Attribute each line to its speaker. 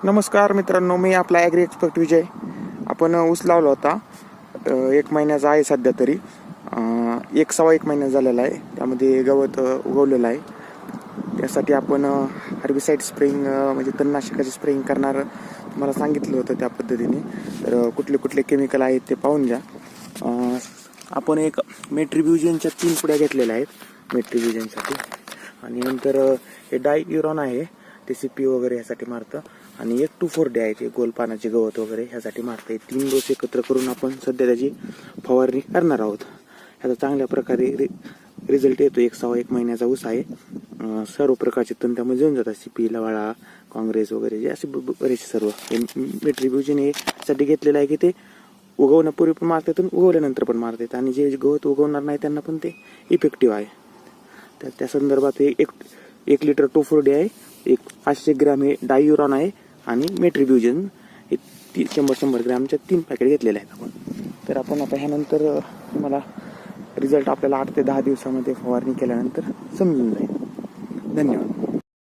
Speaker 1: नमस्कार मित्रांनो, मी आपला ॲग्री एक्सपर्ट विजय. आपण ऊस लावला होता. 1 महिन्याचा आहे सध्या तरी. 1 महिना झालेला आहे. त्यामध्ये गवत उगवलेलं आहे. त्यासाठी आपण हर्बिसाईड स्प्रेइंग म्हणजे तणनाशकाची स्प्रेइंग करणार मला सांगितलं होतं त्या पद्धतीने. तर कुठले कुठले केमिकल आहेत ते पाहून घ्या. आपण एक मेट्रिब्युजनच्या 3 पुड्या घेतलेल्या आहेत मेट्रिब्युजनसाठी. आणि नंतर हे डाययुरॉन आहे, ते CP वगैरे ह्यासाठी मारतं. आणि 1,2,4-D आहे, ते गोलपानाचे गवत वगैरे ह्यासाठी मारतं. 3 डोस एकत्र करून आपण सध्या त्याची फवारणी करणार आहोत. ह्याचा चांगल्या प्रकारे रिझल्ट येतो. 1 महिन्याचा ऊस आहे. सर्व प्रकारचे तण त्यामध्ये येऊन जातात. CP, लवाळा, काँग्रेस वगैरे जे असे बरेचसे सर्व. मेट्रिब्युजन हे साठी घेतलेलं आहे की ते उगवण्यापूर्वी पण मारतात आणि उगवल्यानंतर पण मारतात. आणि जे गवत उगवणार नाही त्यांना पण ते इफेक्टिव्ह आहे. त्या संदर्भात 1 लिटर 2,4-D आहे, 500 ग्रॅम हे डाययुरॉन आहे आणि मेट्रिब्युजन हे 100 ग्रॅमच्या 3 पॅकेट घेतलेले आहेत आपण. तर आपण आता ह्यानंतर तुम्हाला रिझल्ट आपल्याला 8 ते 10 दिवसामध्ये फवारणी केल्यानंतर समजून जाईल. धन्यवाद.